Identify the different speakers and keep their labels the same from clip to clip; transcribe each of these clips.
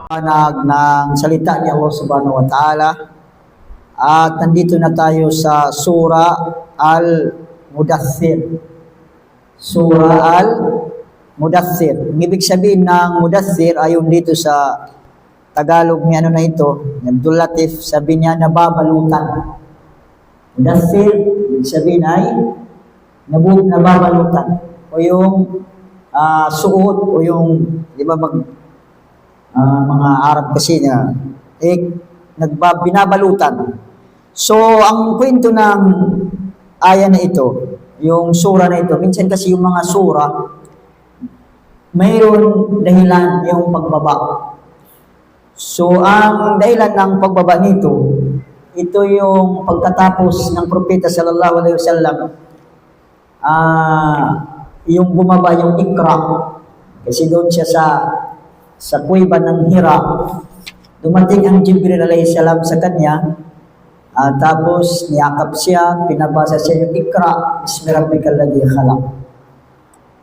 Speaker 1: ng salita ni Allah Subhanahu wa Ta'ala. At nandito na tayo sa Surah Al-Mudaththir. Surah Al-Mudaththir. Ang ibig sabihin ng Mudaththir ayon dito sa Tagalog ni ano na ito, Abdul Latif, sabi niya nababalutan. Mudaththir, ibig sabihin ay nababalutan. O yung suot o yung, di ba mga Arab kasi na binabalutan. So, ang kwento ng aya na ito, yung sura na ito, minsan kasi yung mga sura, mayroon dahilan yung pagbaba. So, ang dahilan ng pagbaba nito, ito yung pagkatapos ng propeta sallallahu alaihi wasallam, yung bumaba yung Iqra, kasi doon siya sa kuweba ng Hira, dumating ang Jibril alayhi salam sa kanya, tapos niyakap siya, pinabasa siya yung Iqra, Bismi rabbikal ladzi khalaq.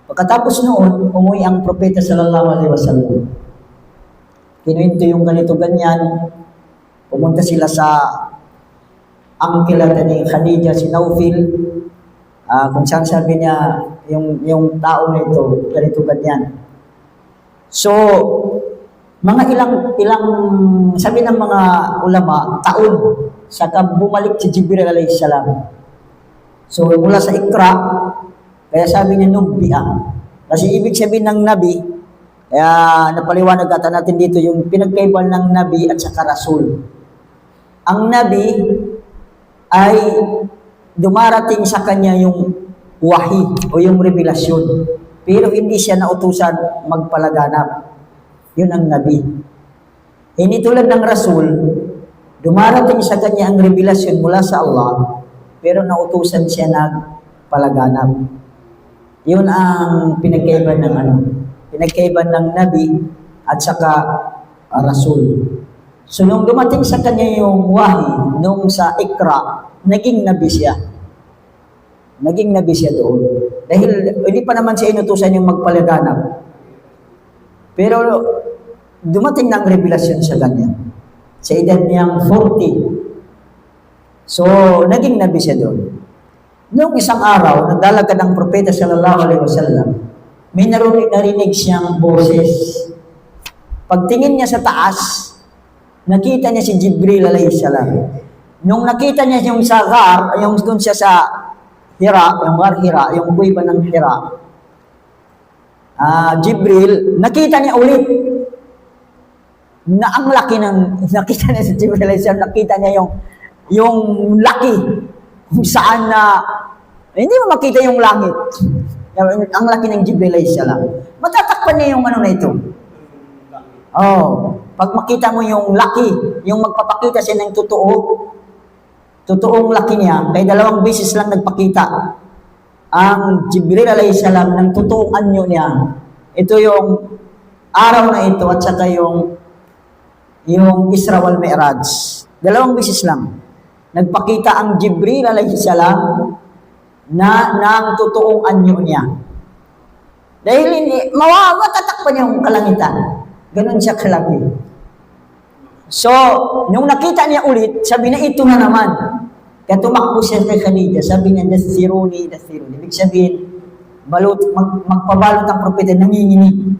Speaker 1: Pagkatapos noon, umuwi ang propeta sallallahu alaihi wasallam. Kinuwento yung ganito ganyan, pumunta sila sa uncle ni Khadija, si Naufil, kung saan sabi niya, yung tao na ito, ganito ganyan. So, mga ilang sabi ng mga ulama, taon saka bumalik si Jibril alayhi salam. So, mula sa Iqra, kaya sabi niya nubbi'a. Kasi ibig sabihin ng nabi, kaya napaliwanag ata natin dito yung pinagkaiba ng nabi at saka rasul. Ang nabi ay dumarating sa kanya yung wahi o yung revelasyon. Pero hindi siya nautusan magpalaganap. Yun ang nabi. Hindi tulad ng rasul, dumarating sa kanya ang revelasyon mula sa Allah, pero nautusan siya nagpalaganap. Yun ang pinagkaiba ng nabi at saka rasul. So nung dumating sa kanya yung wahi, nung sa Iqra, naging nabi siya. Naging nabi siya doon. Dahil hindi pa naman siya inutusan yung magpalaganap. Pero dumating ng revelasyon sa kanya. Sa edad niyang 40. So, naging nabi siya doon. Noong isang araw, naglalakad ang propeta sallallahu alaihi wasallam, may narinig siyang boses. Pagtingin niya sa taas, nakita niya si Jibril alayhi salam. Nung nakita niya yung sa Ghar, yung doon siya sa Hira, yung Ghar Hira, yung kuweba ng Hira, Jibril, nakita niya ulit na ang laki nakita niya si Jibril alayhi salam, nakita niya yung laki, kung saan hindi mo makita yung langit. Ang laki ng Jibril alayhi salam. Matatakpan niya yung ano na ito. Pag makita mo yung laki, yung magpapakita siya ng totoong laki niya, kaya 2 beses lang nagpakita ang Jibril alayhi salam ng totoong anyo niya. Ito yung araw na ito at saka yung Isra wal Mi'raj. 2 beses lang nagpakita ang Jibril alayhi salam ng totoong anyo niya. Dahil matatakpan yung kalangitan. Ganon siya kalaki. So, nung nakita niya ulit, sabi na ito na naman. Kaya tumakbo siya kay Khadija, sabi niya, dasiruni. Ibig sabihin, magpabalot ang propeta, nanginginig.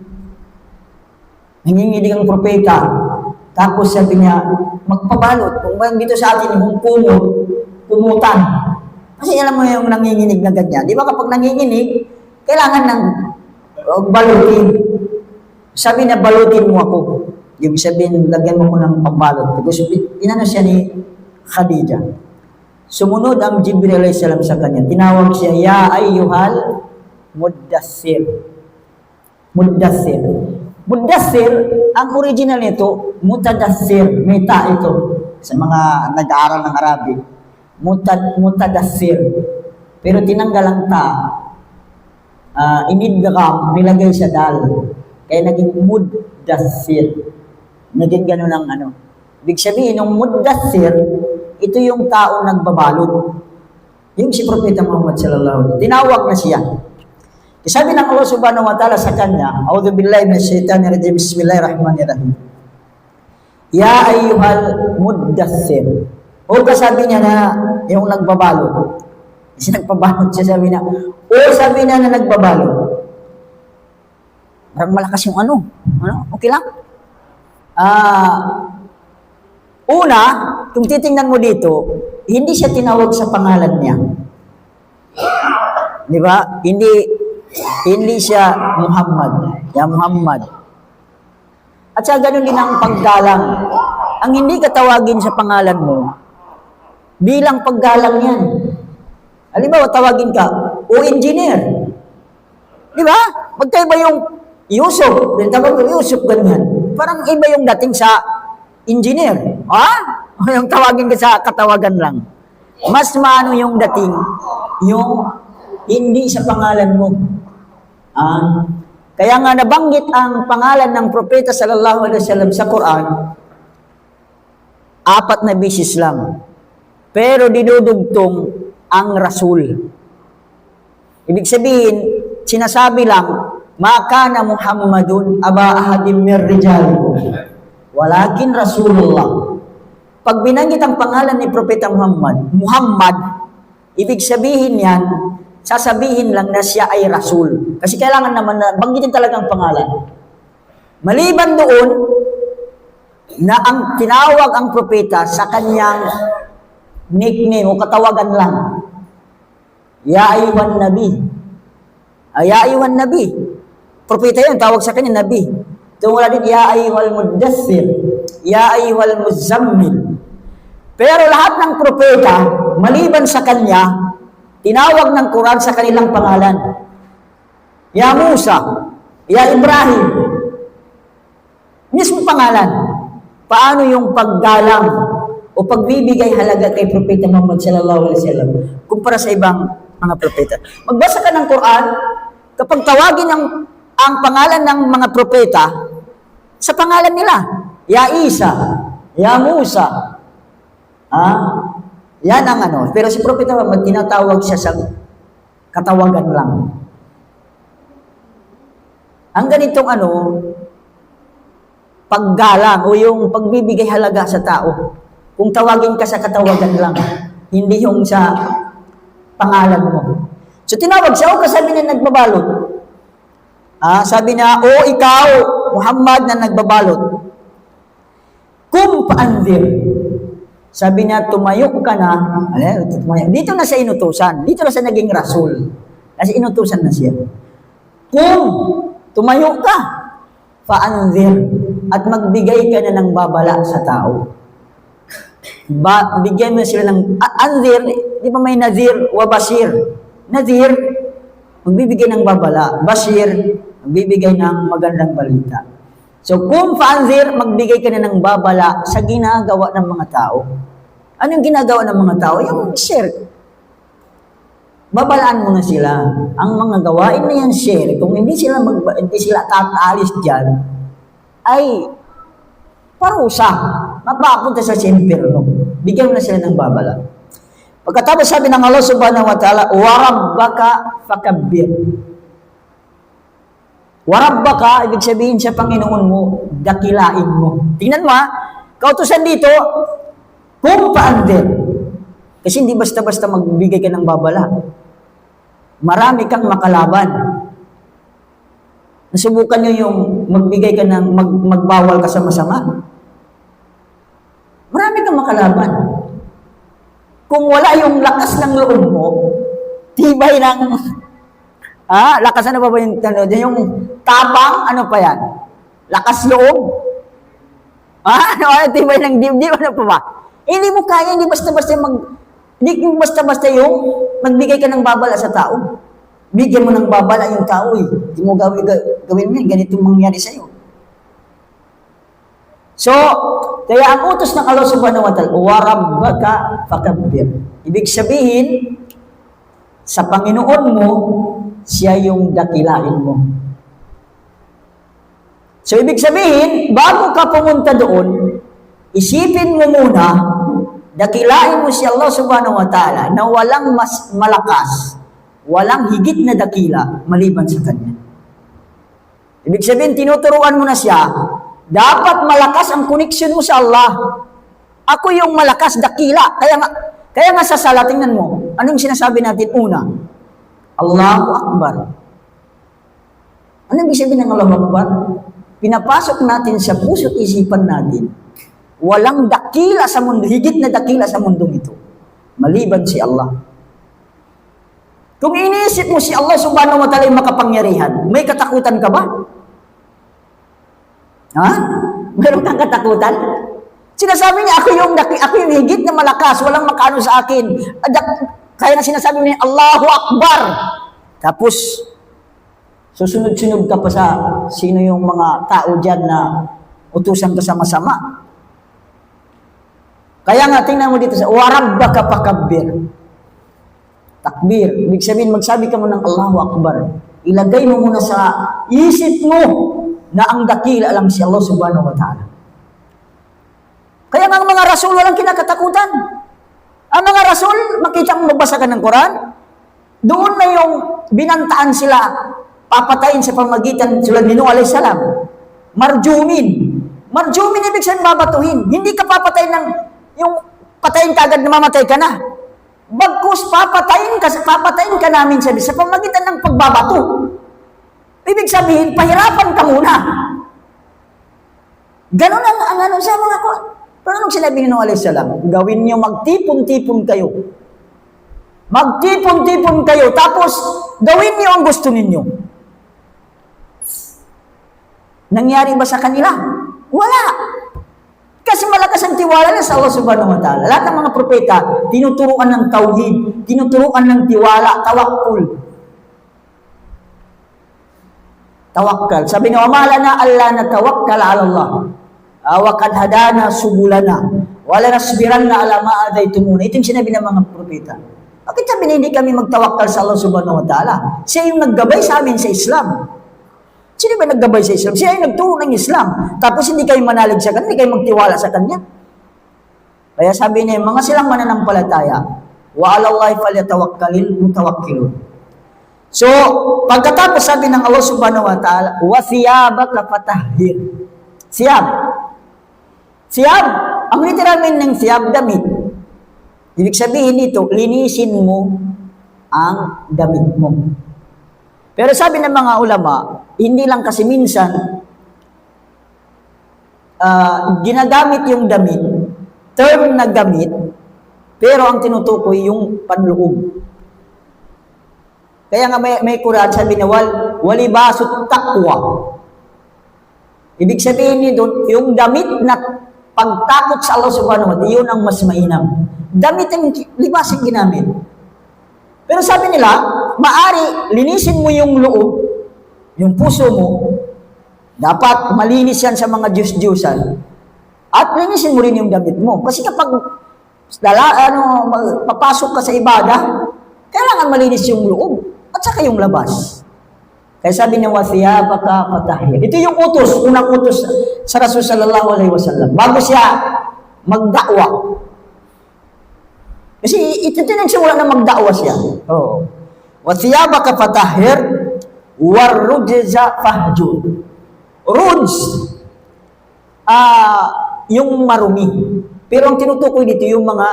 Speaker 1: Nanginginig ang propeta. Tapos sabi niya, magpabalot. Kung dito sa atin, yung pumutan. Kasi alam mo yung nanginginig na ganyan. Di ba kapag nanginginig, kailangan ng balutin. Sabi niya, balutin mo ako. Yung sabihin, lagyan mo ko ng pambalot. Because inano siya ni Khadija. Sumunod ang Jibril alayhi salam sa kanya. Tinawag siya, ya ayyuhal muddaththir. Muddaththir, ang original nito, mutadaththir. Meta ito. Sa mga nag-aaral ng Arabic. Mutadaththir. Pero tinanggal ang ta. Inidgham, nilagay sa dal. Kaya naging muddaththir. Naging gano'n ang ano. Ibig sabihin, yung muddaththir, ito yung tao nagbabalot. Yung si Propeta Muhammad sallallahu alaihi wasallam. Tinawag na siya. Sabi ng Allah subhanahu wa ta'ala sa kanya, A'udhu billahi minash shaitanir rajim, Bismillahirrahmanirrahim. Ya ayyuhal muddathir. O kasabi niya na yung nagbabalo. Kasi nagpabalot siya, sabi niya. O sabi niya na nagbabalo. Parang malakas yung ano. Okay lang? Una, kung titingnan mo dito, hindi siya tinawag sa pangalan niya. Di ba? Hindi siya Muhammad. Ya Muhammad. At sa ganun din ang paggalang. Ang hindi ka tawagin sa pangalan mo, bilang paggalang yan. Halimbawa, tawagin ka, o engineer. Di ba? Magkaiba yung Yusuf. Tawag ko Yusuf, ganyan. Parang iba yung dating sa engineer. Yung tawagin ka sa katawagan lang. Mas maano yung dating, yung hindi sa pangalan mo. Kaya nga nabanggit ang pangalan ng propeta sallallahu alaihi wasallam sa Quran, 4 na beses lang. Pero dinudugtong ang Rasul. Ibig sabihin, sinasabi lang, maka na Muhammadun aba ahadim mir rijalikum, walakin Rasulullah. Pag binanggit ang pangalan ni Propeta Muhammad, ibig sabihin yan, sasabihin lang na siya ay Rasul. Kasi kailangan naman na banggitin talaga ang pangalan. Maliban doon, na ang tinawag ang propeta sa kanyang nickname o katawagan lang. Ya ayyuhan nabi. Ya ayyuhan nabi. Propeta yun, tawag sa kanya nabi. Tungkol din, ya ayyuhal muddathir. Ya ayyuhal muzammil. Pero lahat ng propeta, maliban sa kanya, tinawag ng Quran sa kanilang pangalan. Ya Musa, Ya Ibrahim. Mismo pangalan. Paano yung paggalang o pagbibigay halaga kay Propeta Muhammad sallallahu alaihi wasallam kumpara sa ibang mga propeta? Magbasa ka ng Quran, kapag tawagin ang pangalan ng mga propeta sa pangalan nila, Ya Isa, Ya Musa. Yan ang ano. Pero si Propeta Muhammad, tinatawag siya sa katawagan lang. Ang ganitong ano, paggalang o yung pagbibigay halaga sa tao. Kung tawagin ka sa katawagan lang, hindi yung sa pangalan mo. So tinawag siya, o kasabi niya nagbabalot. Sabi niya, o ikaw, Muhammad na nagbabalot. Kum paandir. Sabi niya, tumayo ka na. Dito na sa inutusan. Dito na sa naging rasul. Kasi inutusan na siya. Kung tumayo ka, paandir. At magbigay ka na ng babala sa tao. Bigyan mo sila ng anzir, di ba may nazir wa basir? Nazir, magbibigay ng babala. Basir, magbibigay ng magandang balita. So kung paanzir, magbigay ka na ng babala sa ginagawa ng mga tao. Anong ginagawa ng mga tao? Yung share. Babalaan mo na sila. Ang mga gawain na yan share. Kung hindi sila tataalis dyan, ay parusa. Mapapunta sa simpirno. Bigyan mo na sila ng babala. Pagkatapos sabi ng Allah subhanahu wa ta'ala, warabbaka fakabbir. Warabbaka, ibig sabihin sa Panginoon mo, dakilain mo. Tingnan mo kautusan dito, kung paandir. Kasi hindi basta-basta magbigay ka ng babala. Marami kang makalaban. Nasubukan nyo yung magbigay ka ng magbawal ka sa masama. Marami kang makalaban. Kung wala yung lakas ng loob mo, tibay ng, lakas ano pa ba yung, yung tapang, ano pa yan? Lakas loob? Tibay ng dibdib, ano pa ba? Hindi mo kaya, hindi basta-basta yung magbigay ka ng babala sa tao. Bigyan mo ng babala yung tao Hindi mo gawin mo yan, ganito mangyari sa'yo. So, kaya ang utos ng Allah subhanahu wa ta'ala, warabbaka fakabbir. Ibig sabihin, sa Panginoon mo, siya yung dakilain mo. So, ibig sabihin, bago ka pumunta doon, isipin mo muna, dakilain mo si Allah subhanahu wa ta'ala na walang mas malakas, walang higit na dakila maliban sa Kanya. Ibig sabihin, tinuturuan mo na siya Dapat malakas ang connection mo sa Allah. Ako yung malakas, dakila. Kaya nga sa sala, tingnan mo, anong sinasabi natin una? Allahu Akbar. Ano ibig sabihin ng Allahu Akbar? Pinapasok natin sa puso't isipan natin, walang dakila sa mundo, higit na dakila sa mundong ito, maliban si Allah. Kung iniisip mo si Allah subhanahu wa ta'ala yung makapangyarihan, may katakutan ka ba? Ha? Meron kang katakutan? Sinasabi niya, ako yung higit na malakas, walang makano sa akin. Kaya na sinasabi niya, Allahu Akbar. Tapos, susunod-sunod ka pa sa sino yung mga tao dyan na utusan ka sa masama. Kaya nga, tingnan mo dito sa, warabbaka pakabbir. Takbir. Ibig sabihin, magsabi ka mo ng Allahu Akbar. Ilagay mo muna sa isip mo na ang dakila lang si Allah subhanahu wa ta'ala. Kaya nga ang mga rasul walang kinakatakutan. Ang mga rasul, makita mo magbasa ka ng Quran, doon na yung binantaan sila, papatayin sa pamagitan tulad ni Nuh alayhis salam. Marjumin. Marjumin ibig sabihin babatuhin. Hindi ka papatayin ng, yung patayin ka agad na mamatay ka na. Bagkus papatayin ka namin sa pamagitan ng pagbabato. Ibig sabihin, pahirapan ka muna. Ganon ang ano sa mga ko. Pero anong sinabi ni Nuh alayhis salam? Gawin niyo, magtipon-tipon kayo. Magtipon-tipon kayo, tapos gawin niyo ang gusto ninyo. Nangyari ba sa kanila? Wala. Kasi malakas ang tiwala na sa Allah subhanahu wa ta'ala. Lahat ng mga propeta, tinuturuan ng tauhid, tinuturuan ng tiwala, tawakkul. Tawakkal. Sabi niya, wamala na Allah na tawakkal ala Allah. Wakad hadana subulana. Wala nasbiran na ala ma'adaytumuna. Ito yung sinabi ng mga propeta. Bakit sabi na hindi kami magtawakkal sa Allah subhanahu wa ta'ala? Siya yung naggabay sa amin sa Islam. Sino ba naggabay sa Islam? Siya yung nagturo ng Islam. Tapos hindi kayo manalig sa Kanya, hindi kayo magtiwala sa Kanya. Kaya sabi niya, mga silang mananampalataya, wa alallahi falyatawakkalil mutawakkilun. So, pagkatapos sabi ng Allah subhanahu wa ta'ala, wa thiyabaka fatahhir. Siyab. Siyab, ang literal meaning ng siyab, damit. Ibig sabihin nito, linisin mo ang damit mo. Pero sabi ng mga ulama, hindi lang kasi minsan ginagamit yung damit, term na gamit, pero ang tinutukoy yung panloob. Kaya nga may Quran, sabi na walibasut taqwa. Ibig sabihin nito, yung damit na pagtakot sa Allah subhanahu wa ta'ala, yun ang mas mainam. Damit ang libas yung ginamit. Pero sabi nila, maari, linisin mo yung loob, yung puso mo, dapat malinis yan sa mga Diyos-Diyosan, at linisin mo rin yung damit mo. Kasi kapag papasok ka sa ibadah, kailangan malinis yung loob, at saka yung labas. Kaya sabi niya, wathiyabaka fatahhir. Ito yung utos, unang utos sa Rasul sallallahu alaihi wasallam. Bago siya magdakwa. Kasi ito din ang simula na magdakwa siya. Oh. Wathiyabaka fatahhir, warrujza fahjur. Rujz, yung marumi. Pero ang tinutukoy dito yung mga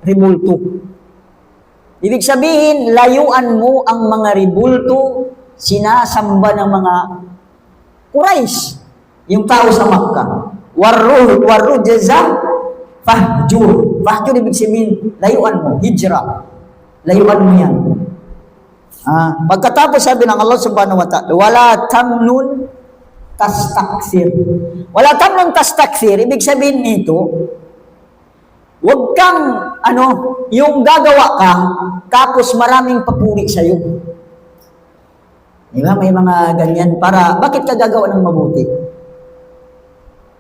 Speaker 1: rebulto. Ibig sabihin, layuan mo ang mga rebulto, sinasamba ng mga Quraysh, yung tao sa Makkah. Warrujza fahjur. Fahjur ibig sabihin, layuan mo, hijrah. Layuan mo yan. Pagkatapos sabi ng Allah subhanahu wa ta'ala, wala tamnun tastakthir. Wala tamnun tastakthir, ibig sabihin nito, huwag kang, yung gagawa ka, tapos maraming papuri sa'yo. Diba? May mga ganyan. Bakit ka gagawa ng mabuti?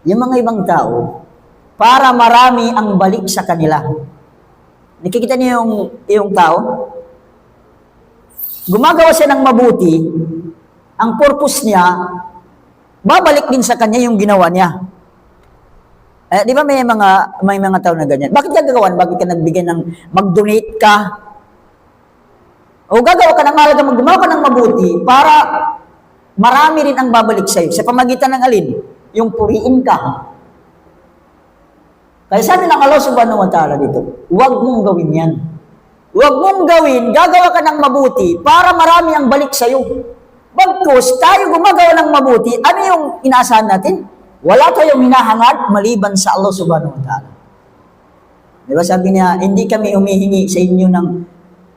Speaker 1: Yung mga ibang tao, para marami ang balik sa kanila. Nakikita niyo yung tao? Gumagawa siya ng mabuti, ang purpose niya, babalik din sa kanya yung ginawa niya. Di ba may mga tao na ganyan? Bakit ka gagawan? Bakit ka nagbigay ng mag-donate ka? O gagawa ka ng mahalaga, gumawa ka ng mabuti para marami rin ang babalik sa'yo. Sa pamagitan ng alin? yung puriin ka. Kaya sabi ng Allah subhanahu wa ta'ala dito, huwag mong gawin yan. Huwag mong gawin, gagawa ka ng mabuti para marami ang balik sa'yo. Bagkus, tayo gumagawa ng mabuti, ano yung inaasahan natin? Wala tayong hinahangad maliban sa Allah subhanahu wa ta'ala. Diba sabi niya, hindi kami humihingi sa inyo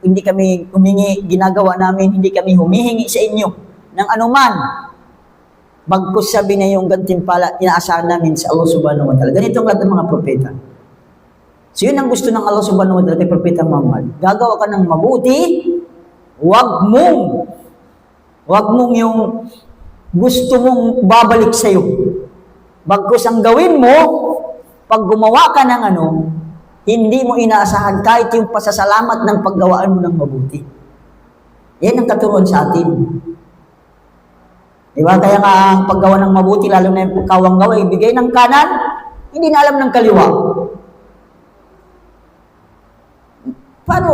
Speaker 1: hindi kami ginagawa namin, hindi kami humihingi sa inyo ng anuman. Bagkus sabi niya yung gantimpala, inaasahan namin sa Allah subhanahu wa ta'ala. Ganito ang lahat ng mga propeta. So yun ang gusto ng Allah subhanahu wa ta'ala kay Propeta Muhammad. Gagawa ka ng mabuti, wag mong yung gusto mong babalik sa'yo. Bagkus ang gawin mo, pag gumawa ka ng hindi mo inaasahan kahit yung pasasalamat ng paggawaan mo ng mabuti. Yan ang katuruan sa atin. Diba? Kaya nga ang paggawa ng mabuti, lalo na yung kawang gawa, ibigay ng kanan, hindi na alam ng kaliwa. Paano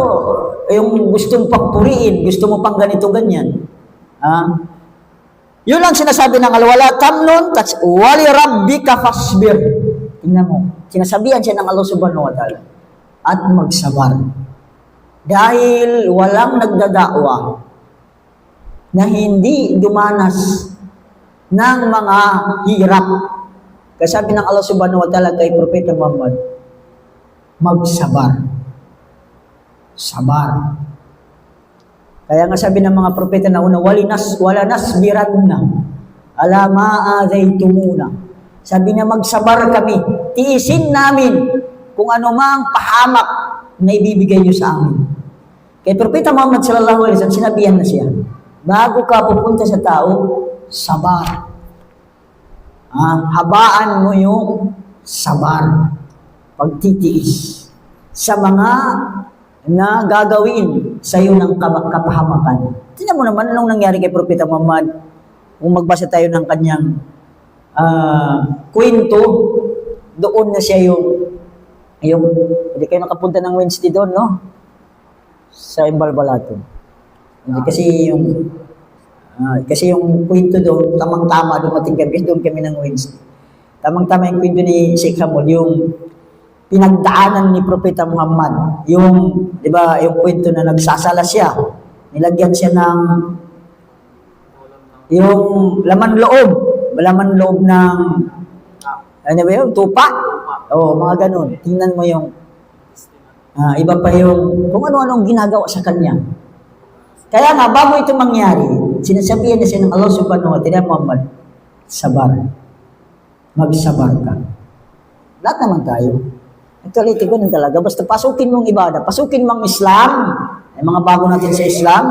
Speaker 1: yung gusto mo pang puriin, gusto mo pang ganito, ganyan? Yun lang sinasabi ng alwala, tamnun, wali rabbika fasbir. Tingnan mo, sinasabihan siya ng Allah subhanahu wa ta'ala, at magsabar. Dahil walang nagdadakwa na hindi dumanas ng mga hirap. Kaya sabi ng Allah subhanahu wa ta'ala kay Propeta Muhammad, magsabar. Sabar. Kaya nga sabi ng mga propeta na una, wala nasbiranna ala ma'adhaytumuna. Sabi niya, magsabar kami. Tiisin namin kung ano mang pahamak na ibibigay niyo sa amin. Kay Propeta Muhammad sallallahu alaihi wasallam, sinabihan na siya, bago ka pupunta sa tao, sabar. Habaan mo yung sabar. Pagtitiis sa mga na gagawin sa iyo ng kapahamakan. Tingnan mo naman anong nangyari kay Propeta Muhammad. Kung magbasa tayo ng kanyang kwento, doon na siya hindi kayo nakapunta ng Wednesday doon, no? Sa Imbalbalaton. Hindi kasi yung kwento doon, tamang-tama dumating kami, doon kami ng Wednesday. Tamang-tama yung kwento ni Sheikh Hamud, yung pinagdaanan ni Propeta Muhammad, di ba, yung kwento na nagsasala siya, nilagyan siya ng yung laman loob ng ano ba yun, tupa? Mga ganun. Tingnan mo yung iba pa yung kung ano-anong ginagawa sa kanya. Kaya nga, bago ito mangyari, sinasabihan na siya ng Allah subhanahu wa ta'ala, Muhammad, sabar. Magsabar ka. Lahat naman tayo. Actually, ganun talaga. Basta pasukin mong ibadah, pasukin mong Islam, ay mga bago natin sa Islam,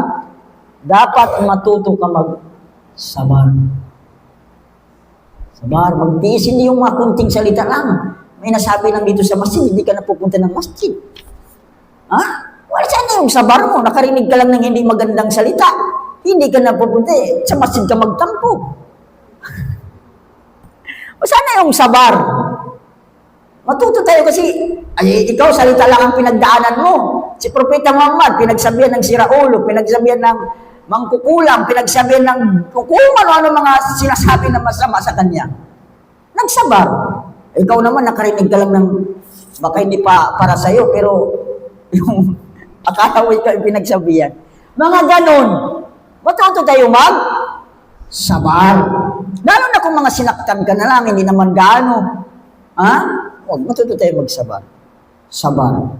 Speaker 1: dapat matuto ka magsabar. Sabar, magtiis, hindi yung mga kunting salita lang. May nasabi lang dito sa masjid, hindi ka na pupunta ng masjid. Wala sana yung sabar mo, nakarinig ka lang ng hindi magandang salita. Hindi ka na pupunta, sa masjid ka magtampo. Sana yung sabar. Matuto tayo kasi, ikaw, salita lang ang pinagdaanan mo. Si Propeta Muhammad, pinagsabihan ng siraulo, pinagsabihan ng mangkukulam, pinagsabihan ng kung ano mga sinasabi na masama sa kanya. Nagsabar. Ikaw naman, nakarinig ka lang ng, baka hindi pa para sa'yo, pero yung akala mo ikaw yung pinagsabihan. Mga ganon. Matuto tayo sabar. Lalo na kung mga sinaktan ka na lang, hindi naman gaano. Matuto tayo magsabar. Sabar.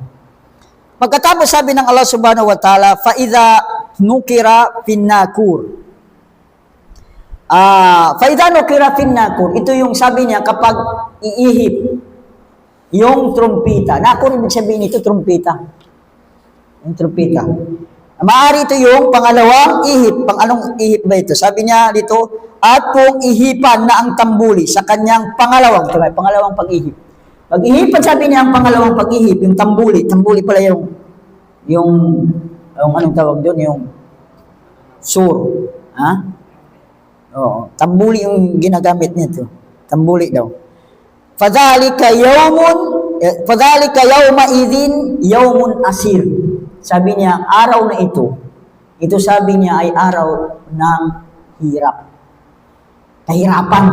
Speaker 1: Pagkatapos sabi ng Allah subhanahu wa ta'ala, فَإِذَا نُكِرَ فِي النَّاكُورِ فَإِذَا نُكِرَ فِي النَّاكُورِ Ito yung sabi niya kapag iihip yung trumpita. Nakur, ibig sabihin ito, trumpita. Yung trumpita. Maaari ito yung pangalawang ihip. Pangalawang ihip ba ito? Sabi niya dito, at kung ihipan na ang tambuli sa kanyang pangalawang pag-ihip. Pag-ihipan, sabi niya ang pangalawang pag-ihip, yung tambuli. Tambuli pala yung anong tawag doon, yung sur. Tambuli yung ginagamit nito. Tambuli daw. Fadhalika yawma idhin yawmun asir. Sabi niya, araw na ito sabi niya ay araw ng hirap. Kahirapan.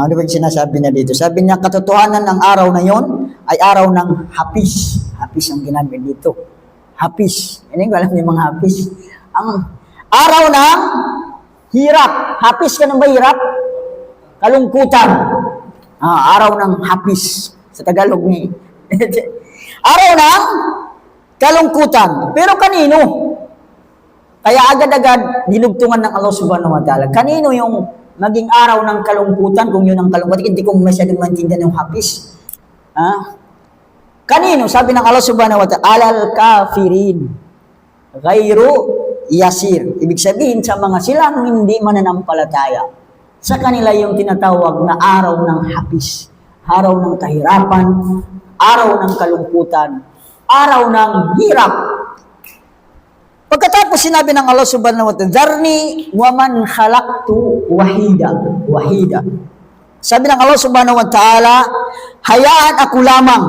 Speaker 1: Ano ba yung sinasabi niya dito? Sabi niya, katotohanan ng araw na yon ay araw ng hapis. Hapis ang ginamit dito. Hapis. Hindi ko alam yung mga hapis. Ang araw ng hirap. Hapis ka nang ba hirap? Kalungkutan. Araw ng hapis. Sa Tagalog ni. Araw ng kalungkutan. Pero kanino? Kaya agad-agad dinugtungan ng Allah subhanahu wa ta'ala. Kanino yung maging araw ng kalungkutan, kung yun ang kalungkutan? Hindi ko masyadong maintindihan yung hapis. Kanino? Sabi ng Allah subhanahu wa ta'ala, alal kafirin, ghayru yasir. Ibig sabihin sa mga silang hindi mananampalataya. Sa kanila yung tinatawag na araw ng hapis. Araw ng kahirapan, araw ng kalungkutan, araw ng hirap. Pagkatapos sinabi ng Allah subhanahu wa ta'ala, Zarni wa man khalaqtu wahida. Sabi ng Allah subhanahu wa ta'ala, hayaan ako lamang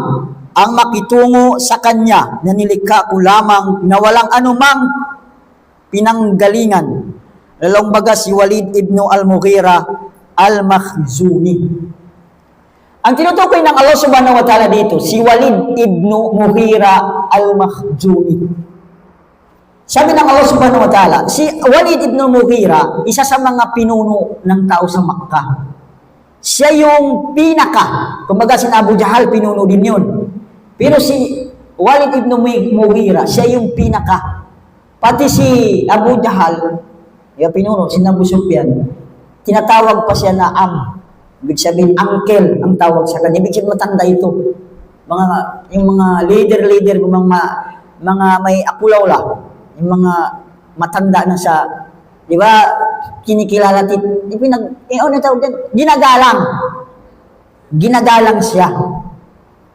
Speaker 1: ang makitungo sa Kanya na nilikha ko lamang na walang anumang pinanggalingan. Lalong baga si Walid ibn al-Mughira al-Makhzumi. Ang tinutukoy ng Allah subhanahu wa ta'ala dito, si Walid ibn Mughira al-Makhzumi. Sabi ng Allah subhanahu wa ta'ala, si Walid ibn Mughira, isa sa mga pinuno ng tao sa Makkah. Siya yung pinaka, kumbaga si Abu Jahal, pinuno din yun. Pero si Walid ibn Mughira, siya yung pinaka. Pati si Abu Jahal, yung pinuno, si Abu Sufyan, tinatawag pa siya na Ibig sabihin, uncle ang tawag sa kanya. Ibig sabihin, matanda ito. Yung mga leader, mga may akulawla, yung mga matanda na sa, di ba, kinikilala, ginagalang siya.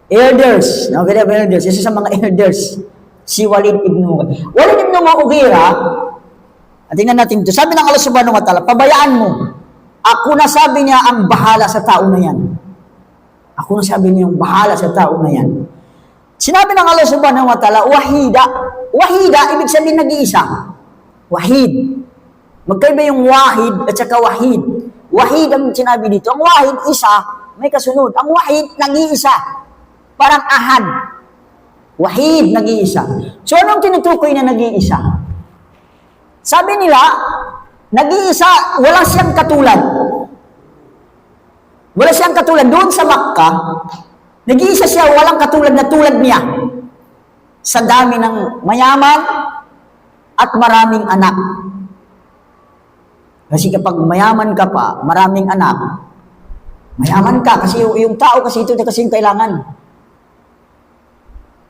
Speaker 1: Elders, no, we have elders, isa sa mga elders, si Walid ibn Mughira. Walid ibn Mughira, at tingnan natin ito, sabi ng Allah subhanahu wa ta'ala, pabayaan mo, ako na sabi niya ang bahala sa tao na yan. Ako na sabi niya ang bahala sa tao na yan. Sinabi ng Allah subhanahu wa ta'ala, wahida. Wahida, ibig sabihin nag-iisa. Wahid. Magkaiba yung wahid at saka wahid. Wahid ang sinabi dito. Ang wahid, isa, may kasunod. Ang wahid, nag-iisa. Parang ahad. Wahid, nag-iisa. So, anong tinutukoy na nag-iisa? Sabi nila, nag-iisa, wala siyang katulad. Wala siyang katulad. Doon sa Makkah, nag-iisa siya, walang katulad na tulad niya. Sa dami ng mayaman at maraming anak. Kasi kapag mayaman ka pa, maraming anak, mayaman ka kasi yung tao kasi ito na kasi yung kailangan.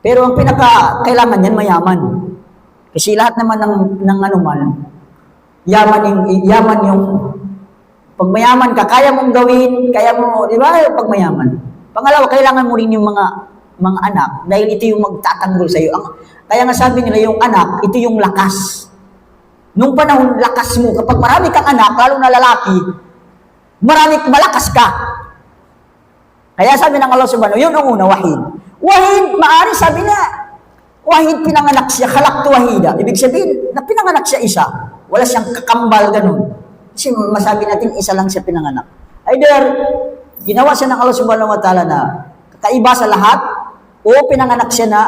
Speaker 1: Pero ang pinaka-kailangan yan, mayaman. Kasi lahat naman ng anuman, yaman yung pag mayaman ka, kaya mong gawin, kaya mo, di ba, pag mayaman. Pangalawa, kailangan mo rin yung mga anak dahil ito yung magtatanggol sa iyo. Kaya nga sabi nila yung anak, ito yung lakas. Nung panahon, lakas mo. Kapag marami kang anak, lalo na lalaki, malakas ka. Kaya sabi ng Allah subhanahu, yun ang una, wahid. Wahid, maari sabi na, wahid pinanganak siya, khalaqtu wahida. Ibig sabihin, na pinanganak siya isa. Wala siyang kakambal, ganun. Kasi masabi natin, isa lang siya pinanganak. Either, ginawa siya ng Allah subhanahu wa ta'ala na kakaiba sa lahat, o pinanganak siya na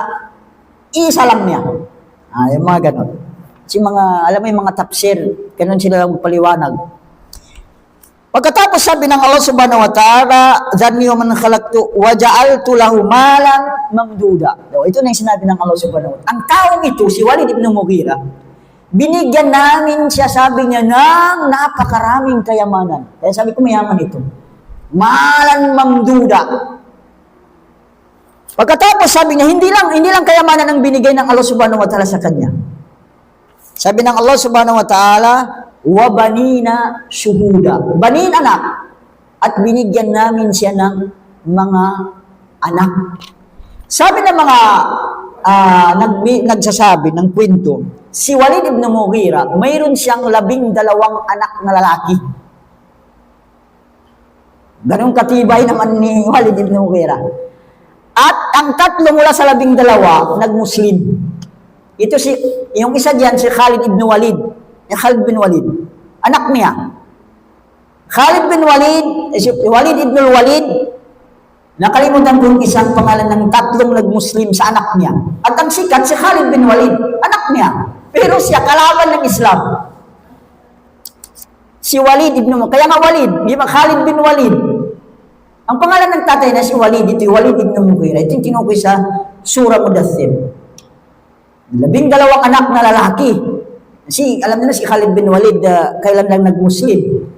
Speaker 1: isa lang niya. Yung mga ganun. Kasi alam mo yung mga tafsir, ganun sila lang paliwanag. Pagkatapos sabi ng Allah subhanahu wa ta'ala, Dharni wa man khalaqtu wa ja'altu lahu malan mamduda. Ito na yung sinabi ng Allah subhanahu wa ta'ala. Ang taong ito, si Walid ibn Mughira, binigyan namin siya, sabi niya, ng napakaraming kayamanan. Kaya sabi ko, mayaman ito. Malan mamduda. Pagkatapos sabi niya, hindi lang kayamanan ang binigay ng Allah subhanahu wa ta'ala sa kanya. Sabi ng Allah subhanahu wa ta'ala, wa banina syuhuda. Banin anak. At binigyan namin siya ng mga anak. Sabi ng mga nagsasabi ng kwento, si Walid ibn Mughira, mayroon siyang 12 anak na lalaki. Ganun katibay naman ni Walid ibn Mughira. At ang 3 mula sa 12, nag-Muslim. Yung isa diyan, si Khalid ibn Walid. Khalid bin Walid. Anak niya. Khalid bin Walid, Walid ibn al-Walid, nakalimutan ko yung isang pangalan ng tatlong nag-Muslim sa anak niya. At ang sikat, si Khalid bin Walid, anak niya. Pero siya kalaban ng Islam. Si Walid ibn kaya nga Walid, di ba Khalid bin Walid? Ang pangalan ng tatay na si Walid, ito yung Walid ibn Mughira. Ito yung tinukoy sa Surah Mudaththir. 12 anak na lalaki. Kasi alam niyo na si Khalid bin Walid, kailan lang nag-Muslim?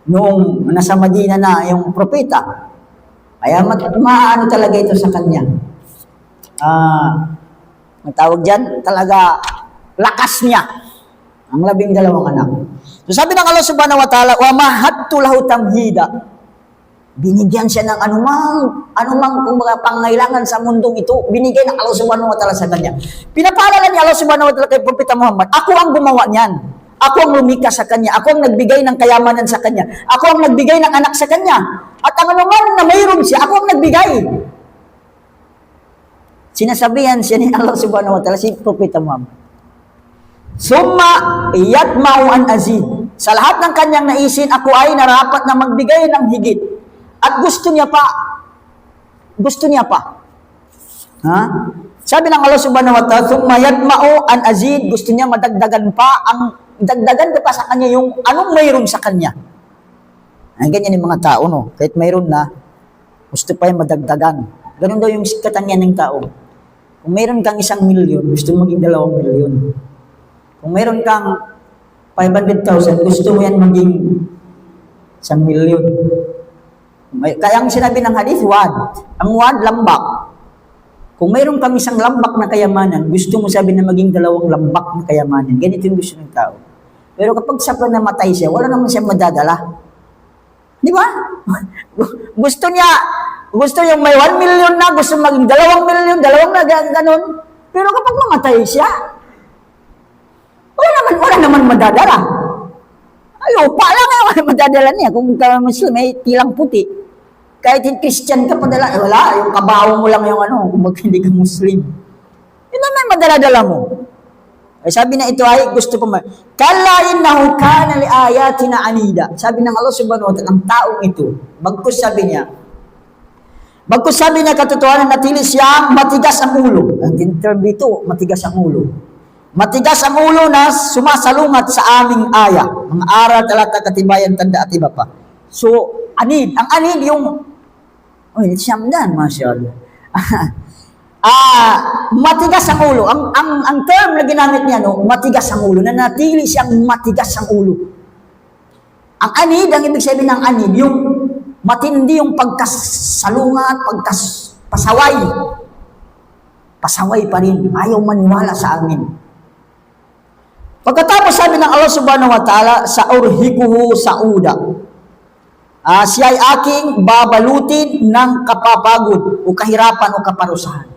Speaker 1: Noong nasa Madina na yung propeta. Kaya maano talaga ito sa kanya. Ang tawag dyan, talaga lakas niya. Ang 12 anak. So sabi ng Allah subhanahu wa ta'ala, wa mahattu lahu tamhida. Binigyan siya ng anumang kumbaga pangailangan sa mundong ito, binigay ng Allah subhanahu wa ta'ala sa kanya. Pinapaalala ni Allah subhanahu wa ta'ala kay Propeta Muhammad, ako ang gumawa niyan. Ako ang lumika sa kanya. Ako ang nagbigay ng kayamanan sa kanya. Ako ang nagbigay ng anak sa kanya. At ang anuman na mayroon siya, ako ang nagbigay. Sinasabihan siya ni Allah subhanahu wa ta'ala si Propeta Muhammad. Summa yatma'u an azid. Sa lahat ng kanyang naisin, ako ay narapat na magbigay ng higit. At gusto niya pa. Gusto niya pa. Ha? Sabi ng Allah subhanahu wa ta'ala, summa yatma'u an azid. Gusto niya madagdagan pa. Dagdagan ko pa sa kanya yung anong mayroon sa kanya. Ang ganyan yung mga tao, no? Kahit mayroon na, gusto pa yung madagdagan. Ganun daw yung katangian ng tao. Kung mayroon kang 1 milyon, gusto mo maging 2 milyon. Kung mayroon kang 500,000, gusto mo yan maging 1 milyon. Kaya ang sinabi ng hadith, wad. Ang wad, lambak. Kung mayroon kang 1 lambak na kayamanan, gusto mo sabi na maging 2 lambak na kayamanan. Ganito yung gusto ng tao. Pero kapag sapla namatay siya, wala naman siya madadala. Di ba? Gusto yung may 1 million na, gusto maging 2 million, 2 na ganun. Pero kapag mamatay siya, wala naman madadala. Lupa lang wala madadala niya. Kung ka Muslim, may tilang puti. Kahit Christian ka padala, wala, yung kabaho mo lang yung kung hindi ka Muslim. Yun naman madala-dala mo. Ay sabi na ito ay gusto ko kala innahu kana li ayatina anida. Sabi ng Allah subhanahu wa ta'ala, ang taong ito, bagkus sabi niya katotohanan natili siyang matigas ang ulo. Ang term dito, matigas ang ulo. Matigas ang ulo na sumasalungat sa aming aya. Mga aral, talata, katibayan, tanda at iba pa. So, anid. Ang anid yung siyamdan, masyaallah. Matigas ang ulo. Ang term na ginamit niya, matigas ang ulo. Nanatili siyang matigas ang ulo. Ang anid, ang ibig sabihin ng anid, yung matindi yung pagkasalungat, pasaway. Pasaway pa rin. Ayaw maniwala sa amin. Pagkatapos sabi ng Allah subhanahu wa ta'ala, sa urhikuhu sauda. Siya ay aking babalutin ng kapapagod o kahirapan o kaparusahan.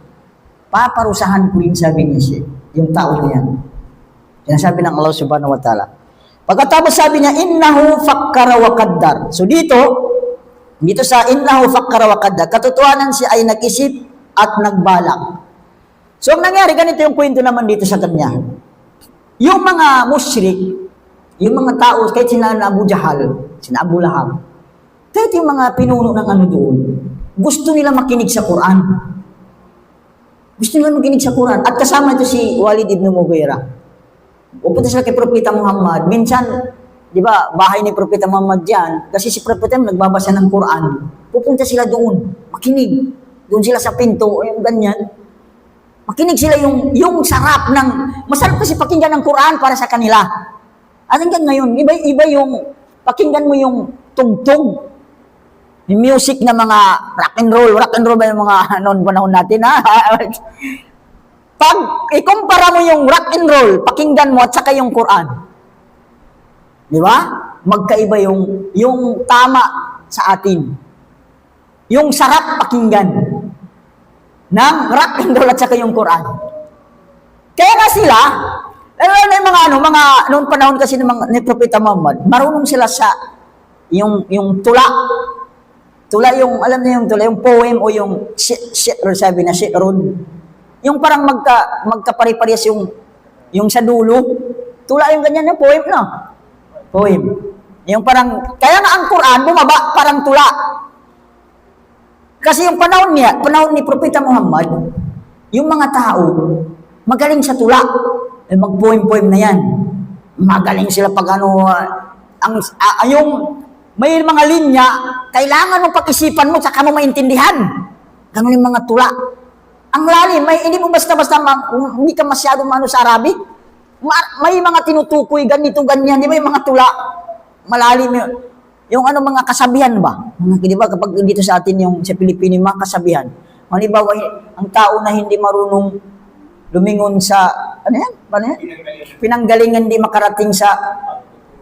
Speaker 1: Paparusahan ko rin, sabi niya siya, yung tao na yan. Yan sabi ng Allah subhanahu wa ta'ala. Pagkatapos sabi niya, innahu fakkara wa qaddar. So dito sa innahu fakkara wa qaddar, katotohanan siya ay nag-isip at nagbalak. So ang nangyari, ganito yung kwento naman dito sa kanya. Yung mga musyrik, yung mga tao, kahit sina Abu Jahal, sina Abu Lahab, kahit yung mga pinuno ng doon, gusto nila makinig sa Quran. Gusto nila makinig sa Quran. At kasama ito si Walid ibn Mughira. Pupunta sila kay Propeta Muhammad. Minsan, di ba, bahay ni Propeta Muhammad dyan, kasi si Propeta nagbabasa ng Quran. Pupunta sila doon, makinig. Doon sila sa pinto, yung ganyan. Makinig sila yung sarap ng, masarap kasi pakinggan ng Quran para sa kanila. At hanggang ngayon, iba yung, pakinggan mo yung tugtog. Yung music na mga rock and roll ba yung mga noon panahon natin, ha? Pag ikumpara mo yung rock and roll, pakinggan mo at saka yung Quran. Di ba? Magkaiba yung tama sa atin. Yung sarap pakinggan ng rock and roll at saka yung Quran. Kaya nga sila, yung mga noong panahon kasi ni Propeta Muhammad, marunong sila sa yung tula. Tula yung, alam niyo yung tula, yung poem o yung sabi na shi'run. Yung parang magkapare-parehas yung sa dulo. Tula yung ganyan yung poem, no? Poem. Yung parang, kaya nga ang Quran, bumaba, parang tula. Kasi yung panahon ni Propeta Muhammad, yung mga tao, magaling sa tula. Mag-poem-poem na yan. Magaling sila pag yung may mga linya, kailangan mong pag-isipan mo, saka mo maintindihan. Ganun yung mga tula. Ang lalim, hindi mo basta-basta, hindi ka masyado sa Arabic. May mga tinutukoy, ganito, ganyan, di ba yung mga tula? Malalim yun. Yung mga kasabihan ba? Di ba kapag dito sa atin, sa Pilipino, yung mga kasabihan. Halimbawa, ang tao na hindi marunong lumingon sa, pinanggalingan, hindi makarating sa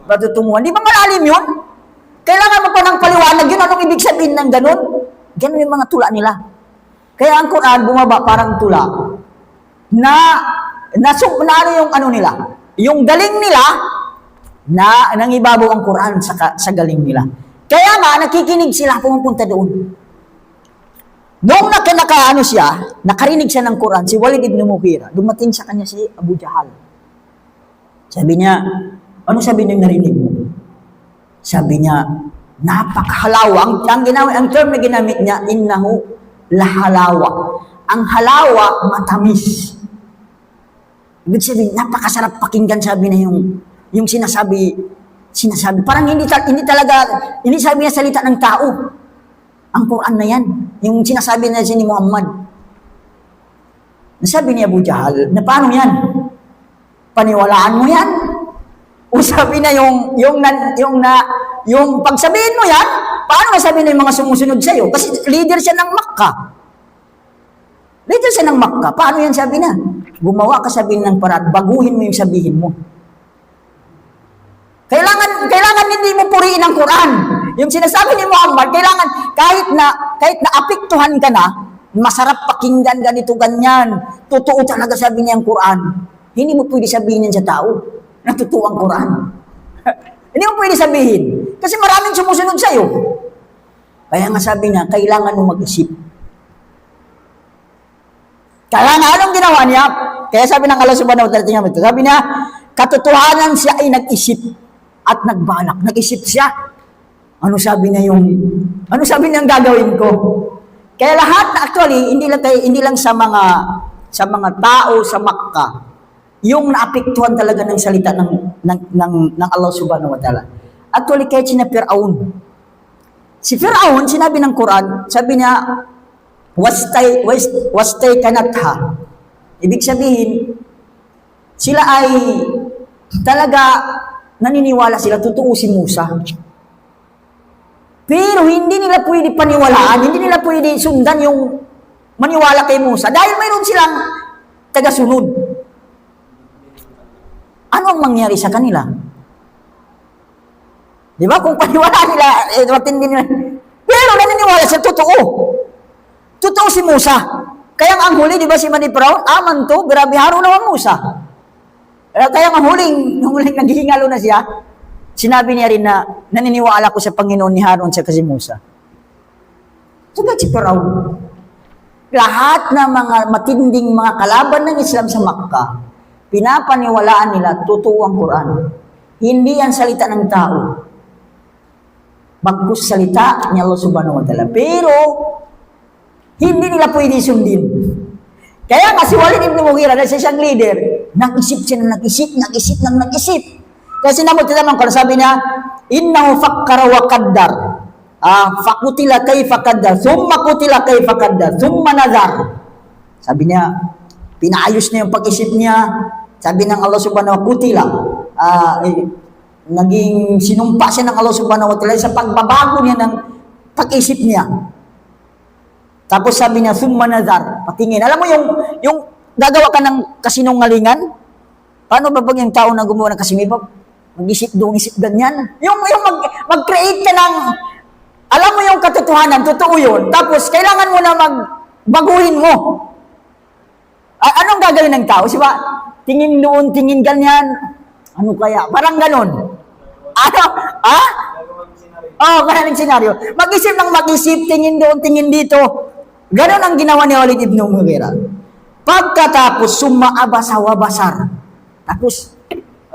Speaker 1: patutunguhan. Di ba malalim yun? Kailangan mo pa ng paliwanag yun. Anong ibig sabihin ng ganun? Ganun yung mga tula nila. Kaya ang Quran bumaba parang tula na yung nila, yung galing nila na nangibabaw ang Quran sa galing nila. Kaya nga nakikinig sila, pumupunta doon. Noong nakarinig siya ng Quran, si Walid ibn Mughira, dumating sa kanya si Abu Jahal. Sabi niya, ano sabi niya narinig mo? Sabi niya, napakahalawa. Ang term na ginamit niya, innahu lahalawa. Ang halawa, matamis. Ibig sabihin, napakasarap pakinggan, sabi na yung sinasabi, parang hindi sabi niya salita ng tao. Ang Quran na yan, yung sinasabi na ni Muhammad. Nasabi ni Abu Jahal, na paano yan? Paniwalaan mo yan? O sabi na yung pagsabihin mo yan, paano masabi na yung mga sumusunod sa'yo? Kasi leader siya ng Makkah. Paano yan sabi na? Gumawa ka sabihin ng paraan, baguhin mo yung sabihin mo. Kailangan hindi mo puriin ang Quran. Yung sinasabi ni Muhammad, kailangan kahit na apektuhan ka na, masarap pakinggan ganito ganyan. Totoo talaga sabi niya ang Quran. Hindi mo pwede sabihin yan sa tao na totoo ang Quran. Hindi mo pwede sabihin. Kasi maraming sumusunod sa'yo. Kaya nga sabi niya, kailangan mo mag-isip. Kaya nga anong ginawa niya? Kaya sabi ng Allah subhanahu wa ta'ala, sabi niya, katotohanan siya ay nag-isip at nagbalak. Nag-isip siya. Ano sabi niya ang gagawin ko? Kaya lahat, actually, hindi lang sa mga tao sa Makkah, yung naapektuhan talaga ng salita ng Allah subhanahu wa ta'ala. Actually, kahit sina Fir'aun. Si Fir'aun, sinabi ng Quran, sabi niya, wastay kanatha. Ibig sabihin, sila ay talaga naniniwala sila, totoo si Musa. Pero hindi nila pwede paniwalaan, hindi nila pwede sundan yung maniwala kay Musa dahil mayroon silang tagasunod. Ano ang mangyari sa kanila? Di ba? Kung paniwalaan nila, matindi nila. Pero naniniwala sila, totoo. Totoo si Musa. Kaya ang huli, di ba si Mani Firaun, aman to, grabe haro naman Musa. Kaya ang huling naghihingalo na siya, sinabi niya rin na naniniwala ko sa Panginoon ni Harun sa kasi Musa. Sabi si Firaun, lahat ng mga matinding mga kalaban ng Islam sa Makkah, pinapaniwalaan nila totoo ang Quran. Hindi yan salita ng tao. Bagkus salita ni Allah subhanahu wa ta'ala. Pero, hindi nila pwede sundin. Kaya nga si Walid ibn Mughira, dahil siyang leader, nag-isip siya ng nag-isip. Kasi sinamot naman ko, sabi niya, innahu fakkara wa qaddar. Fakutila kayfa qaddar. Thumma kutila kayfa qaddar. Thumma nazar. Sabi niya, pinaayos niya yung pag-isip niya. Sabi ng Allah subhanahu wa kutila. Naging sinumpa siya ng Allah subhanahu wa ta'ala sa pagbabago niya ng pag-isip niya. Tapos sabi niya, thumma nazar. Patingin. Alam mo yung gagawa ka ng kasinungalingan? Paano ba yung tao na gumawa ng kasimibab? Mag-isip doon, isip ganyan. Yung mag-create ka ng, alam mo yung katotohanan, totoo yun. Tapos, kailangan mo na magbaguhin mo. Anong gagawin ng tao? Siba, tingin doon, tingin ganyan. Ano kaya? Parang ganon. Ano? Ha? Ganun ang senaryo. Mag-isip ng mag-isip, tingin doon, tingin dito. Ganon ang ginawa ni Walid ibn Mughira. Pagkatapos, sumaabasa wa basar. Tapos,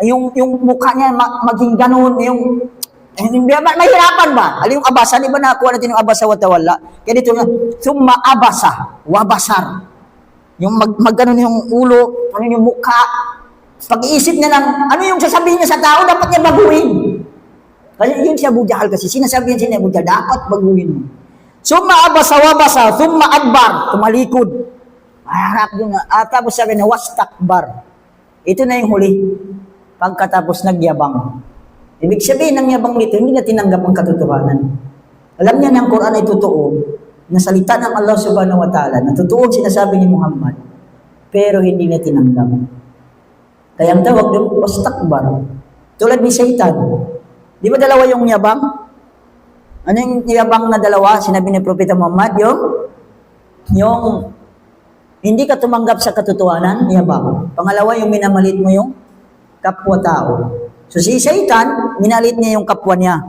Speaker 1: yung mukha niya maging ganun, Mahirapan ba? Alin yung abasa? Di ba nakuha natin yung abasa wa tawalla? Kaya dito nga, summa abasa, wabasar. Yung magganon yung ulo, ano yung mukha. Pag-iisip niya lang, ano yung sasabihin niya sa tao, dapat niya baguhin. Kasi yun si Abu Jahal kasi, sinasabi niya si Abu Jahal, dapat baguhin mo. Summa abasa, wabasa, summa adbar, tumalikod. Harap doon na. Tapos sabi na, wastakbar. Ito na yung huli. Pagkatapos nagyabang. Ibig sabihin ng yabang nito, hindi na tinanggap ang katotohanan. Alam niya na ang Quran ay totoo, na salita ng Allah subhanahu wa ta'ala, na totoo ang sinasabi ni Muhammad, pero hindi niya tinanggap. Kaya ang tawag doon, wastakbar. Tulad ni Satan. Di ba dalawa yung yabang? Ano yung yabang na dalawa? Sinabi ni Propeta Muhammad, yung hindi ka tumanggap sa katotohanan, yabang. Pangalawa, yung minamalit mo yung kapwa-tao. So si Satan, minalit niya yung kapwa niya,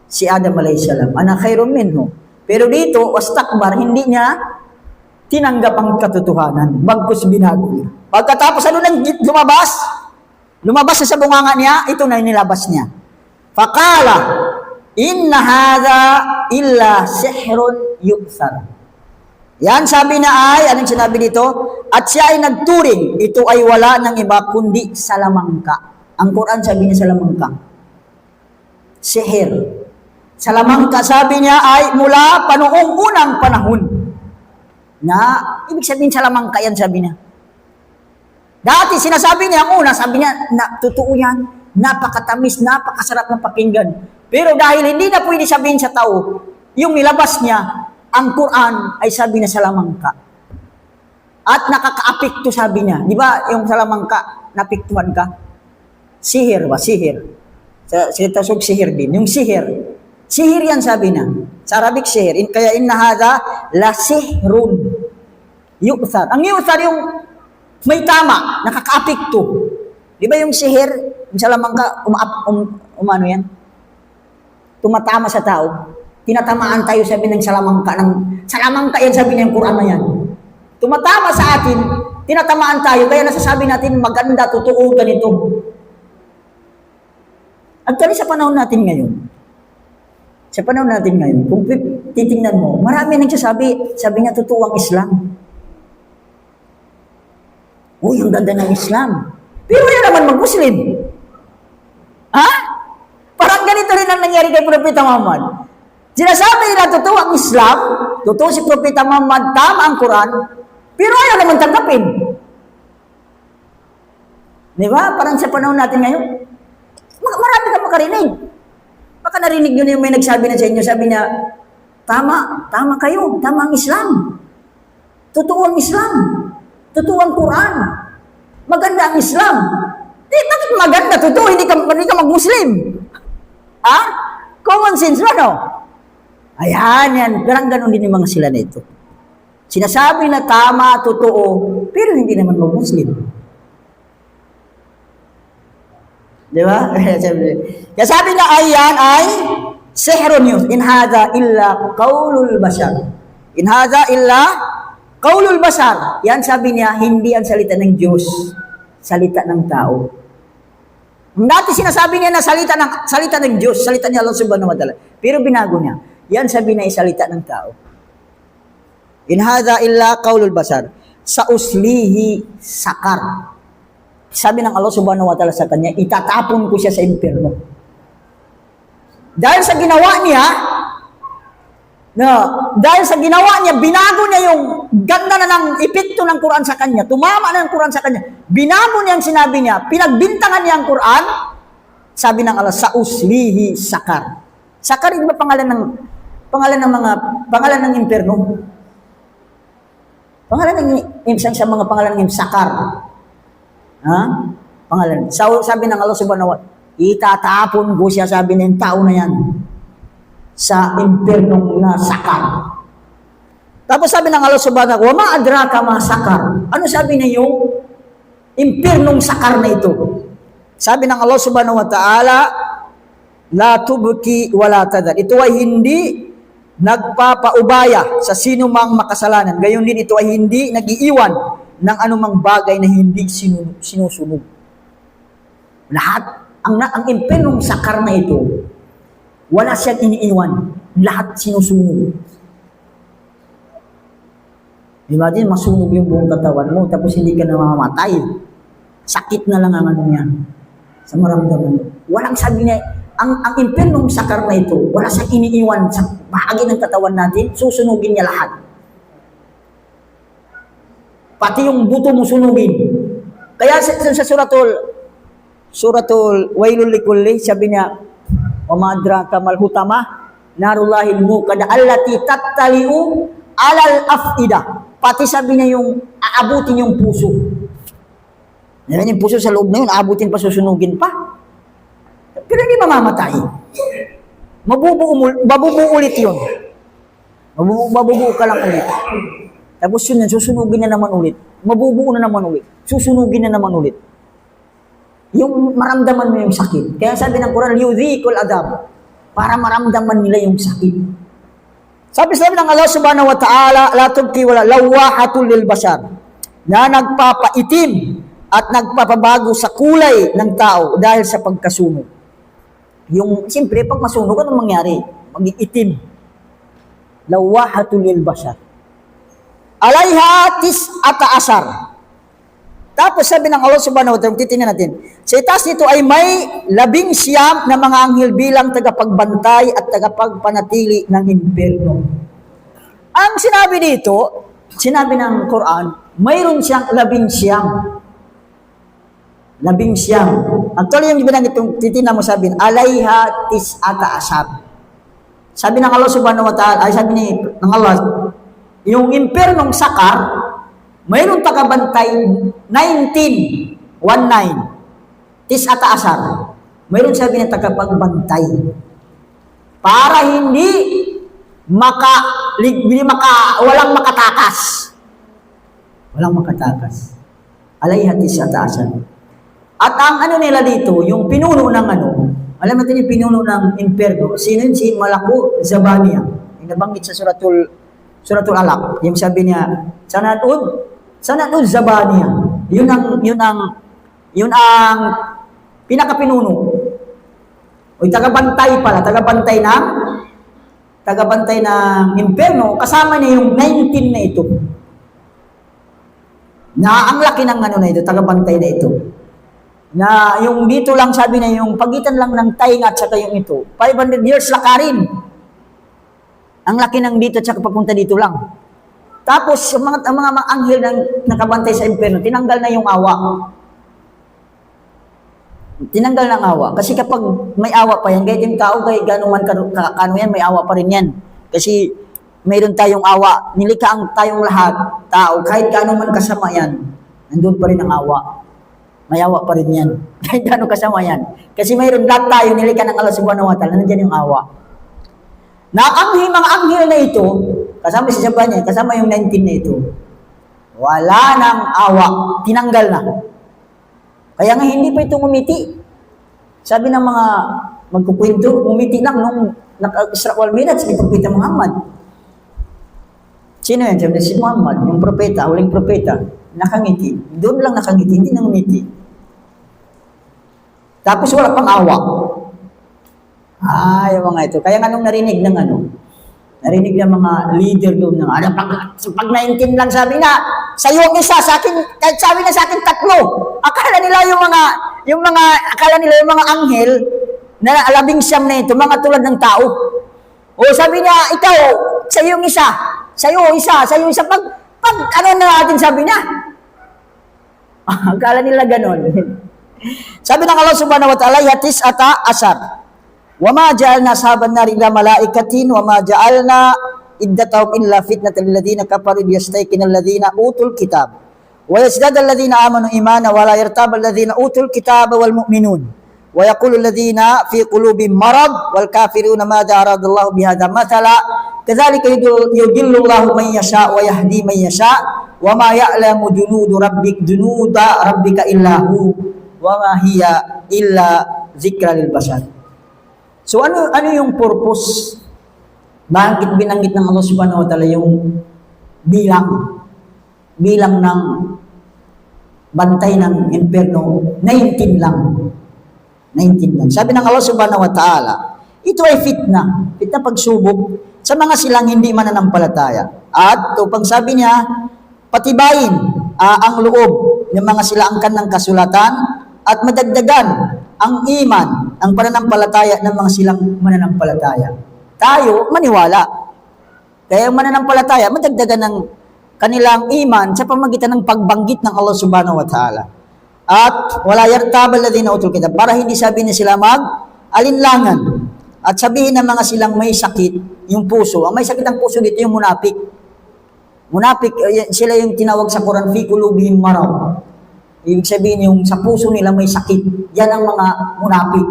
Speaker 1: si Adam alayhisalam. Ana khairun minhu. Pero dito, wastakbar, hindi niya tinanggap ang katotohanan. Bagkus binago niya. Pagkatapos ano nang lumabas sa bunganga niya, ito na nilabas niya. Faqala, inna hadha illa sihrun yuksar. Yan sabi na ay, anong sinabi dito? At siya ay nagturing, ito ay wala ng iba kundi salamangka. Ang Quran sabi niya salamangka. Sihir. Salamangka sabi niya ay mula panoong unang panahon. Na, ibig sabihin salamangka yan sabi niya. Dati sinasabi niya ang una, sabi niya, na, totoo yan, napakatamis, napakasarap ng pakinggan. Pero dahil hindi na pwede sabihin sa tao, yung nilabas niya, ang Quran ay sabi na salamangka. At nakakaapekto sabi niya. Di ba yung salamangka, napiktuhan ka? Sihir ba? Sihir. Sa tasog sihir din. Yung sihir. Sihir yan sabi na. Sa Arabic sihir. Kaya inna hadha la sihrun yu'thar. Ang yu'thar yung may tama, nakakaapekto. Di ba yung sihir, yung salamangka, umano yan? Tumatama sa tao. Tinatamaan tayo sabi ng salamangka. Salamangka yan sabi ng Quran na yan. Tumatama sa atin, tinatamaan tayo. Kaya nasasabi natin maganda, totoo, ganito. Actually, sa panahon natin ngayon, kung titingnan mo, marami nagsasabi, sabi nga totoo ang Islam. Uy, ang ganda ng Islam. Pero yan naman mag-Muslim. Ha? Parang ganito rin ang nangyari kay Propeta Muhammad. Sinasabi nila totoo ang Islam, totoo si Propeta Muhammad, tama ang Quran, pero ayaw naman tanggapin. Di ba? Parang sa panahon natin ngayon, marami ka makarinig. Baka narinig nyo na yung may nagsabi na sa inyo, sabi niya, tama kayo, tama ang Islam. Totoo ang Islam. Totoo ang Quran. Maganda ang Islam. Bakit maganda? Totoo, hindi ka mag-Muslim. Ha? Common sense ba, no? Ayan, yan. Ganun din yung mga sila na ito. Sinasabi na tama, totoo, pero hindi naman mag-Muslim. Di ba? Kaya sabi na ayan ay sihrun yun. In hadha illa qawlul bashar. In hadha illa qawlul bashar. Yan sabi niya, hindi ang salita ng Diyos, salita ng tao. Dati sinasabi niya na salita ng Diyos, salita ni Allah subhanahu wa ta'ala. Pero binago niya. Yan sabi niya ay salita ng tao. In hadha illa qawlul bashar. Sa uslihi sakar. Sabi ng Allah subhanahu wa ta'ala sa kanya, itatapon ko siya sa impyerno. Dahil sa ginawa niya, binago niya yung ganda na ng epekto ng Quran sa kanya, tumama na ng Quran sa kanya, binago niya ang sinabi niya, pinagbintangan niya ang Quran, sabi ng Allah, sa uslihi sakar. Sakar, di ba pangalan ng impyerno? Isang sa mga pangalan ng sakar. Ha? Pangalan. Sabi ng Allah subhanahu wa ta'ala, itatapon ko siya, sabi ng tao na yan, sa impyernong na sakar. Tapos sabi ng Allah subhanahu wa ta'ala, wa ma adraka ma sakar. Ano sabi niya yung impyernong sakar na ito? Sabi ng Allah subhanahu wa ta'ala, la tubki wa la tadar. Ito ay hindi nagpapaubaya sa sino mang makasalanan. Gayon din ito ay hindi nag-iiwan ng anumang bagay na hindi sinusunog. Lahat, ang impyernong sakar na ito, Wala siyang iniiwan. Lahat sinusunog. Imagine, masunog yung buong katawan mo, tapos hindi ka na mamamatay. Sakit na lang ang ano niya. Sa maramdaman mo. Walang sabi niya, ang impernong sakar na ito, wala siyang iniiwan sa bahagi ng katawan natin, susunugin niya lahat. Pati yung buto mo sunugin. Kaya sa suratul Wailul likulli, sabi niya, wa ma adraka mal hutama, narullahil muqada allati tattali'u alal afida. Pati sabi niya yung aabutin yung puso. Yan yung puso sa loob na yun, aabutin pa, susunugin pa. Pero hindi mamamatay. Mabubuo ulit yun. Mabubuo ka lang ulit. Tapos yun, susunugin na naman ulit. Mabubuo na naman ulit. Susunugin na naman ulit. Yung maramdaman mo yung sakit. Kaya sabi ng Quran, yudhikul adab. Para maramdaman nila yung sakit. Sabi ng Allah subhanahu wa ta'ala, la tubki wala lawahatul lil bashar. Na nagpapaitim at nagpapabago sa kulay ng tao dahil sa pagkasunog. Yung, siyempre, pag masunog, anong mangyari? Mag-iitim. Lawahatul lil bashar. Alayha tis'ata asar. Tapos sabi ng Allah subhanahu wa ta'ala, titingnan natin, sa itaas nito ay may 19 na mga anghel bilang tagapagbantay at tagapagpanatili ng impyerno. Ang sinabi dito, sinabi ng Quran, mayroon siyang 19. Actually, yung binanggit, titingnan mo sabihin, alayha tis'ata asar. Sabi ng Allah subhanahu wa ta'ala, ay sabi ng Allah, yung impyernong sakar, mayroong tagabantay 19. Tis'ata asar. Mayroon sabi ng tagapagbantay. Para hindi walang makatakas. Walang makatakas. Alayha tis'ata asar. At ang ano nila dito, yung pinuno ng alam natin yung pinuno ng impyerno, sino yun? Si Malaku Zabaniya. Yung nabanggit sa suratul Alaq. Yung sabi niya, Sanadud Zabaniya. Yun ang pinakapinuno. O tagabantay pala, tagabantay ng impyerno, kasama niya yung 19 na ito. Na ang laki ng na ito, tagabantay na ito. Na yung dito lang sabi na yung pagitan lang ng tainga at saka yung ito, 500 years lakarin. Ang laki ng dito at saka papunta dito lang. Tapos ang mga anghel na nakabantay sa impyerno, tinanggal na yung awa. Tinanggal ng awa. Kasi kapag may awa pa yan, kahit yung tao, kahit gano'n man kano yan, may awa pa rin yan. Kasi mayroon tayong awa. Nilikha ang tayong lahat, tao, kahit gano'n man kasama yan, nandun pa rin ang awa. May awa pa rin yan. Kahit gano'n kasama yan. Kasi mayroon lahat tayo, nilikha ng Allah subhanahu wa ta'ala, nandiyan yung awa. Na ang mga anghel na ito, kasama si Sabanya, kasama yung 19 na ito, wala nang awa. Tinanggal na. Kaya nga hindi pa ito umiti. Sabi ng mga magkukwento, umiti lang nung nag-Isra wal Miraj ni Propeta Muhammad. Sino yan? Sabi si Muhammad, yung propeta, huling propeta, nakangiti. Doon lang nakangiti, hindi nang umiti. Tapos wala pang awa. Yung mga ito. Kaya nga nung narinig ng narinig ng mga leader doon ng pag 19 lang sabi na, sa'yo ang isa, sa akin, kahit sabi na sa akin 3. Akala nila yung mga anghel na 19 na ito, mga tulad ng tao. O sabi niya, ikaw, sa'yo yung isa, sa'yo isa. Pag ano na natin sabi niya? Akala nila ganon. Sabi ng Allah subhanahu wa ta'ala, yatis ata asar. وَمَا جَعَلْنَا أَصْحَابَ النَّارِ إِلَّا مَلَائِكَةً وَمَا جَعَلْنَا عِدَّتَهُمْ إِلَّا فِتْنَةً لِلَّذِينَ كَفَرُوا لِيَسْتَيْقِنَ الَّذِينَ أُوتُوا الْكِتَابَ وَيَزْدَادَ الَّذِينَ آمَنُوا إِيمَانًا وَلَا يَرْتَابَ الَّذِينَ أُوتُوا الْكِتَابَ وَالْمُؤْمِنُونَ وَيَقُولُ الَّذِينَ فِي قُلُوبِهِم مَّرَضٌ وَالْكَافِرُونَ مَاذَا أَرَادَ اللَّهُ بِهَذَا مَثَلًا كَذَلِكَ يُضِلُّ اللَّهُ مَن يَشَاءُ وَيَهْدِي مَن يَشَاءُ وَمَا يَعْلَمُ جُنُودَ رَبِّكَ إِلَّا هُوَ وَمَا هِيَ إِلَّا ذِكْرًا لِلْبَشَرِ. So ano yung purpose? Bakit binanggit ng Allah subhanahu wa ta'ala yung bilang ng bantay ng impyerno? 19 lang. Sabi ng Allah subhanahu wa ta'ala, Ito ay fitna pagsubok sa mga silang hindi mananampalataya. At upang sabi niya, patibayin ang loob ng mga silaangkan ng kasulatan at madagdagan ang iman, ang pananampalataya ng mga silang mananampalataya. Tayo, maniwala. Kaya ang mananampalataya, madagdagan ng kanilang iman sa pamagitan ng pagbanggit ng Allah subhanahu wa ta'ala. At wala yartabal ladina utul kitab, para hindi sabihin na sila mag-alinlangan. At sabihin ng mga silang may sakit, yung puso. Ang may sakit ang puso dito yung munafik. Munafik, sila yung tinawag sa Quran, fi qulubihim marad. Ibig sabihin yung sa puso nila may sakit. Yan ang mga munafik.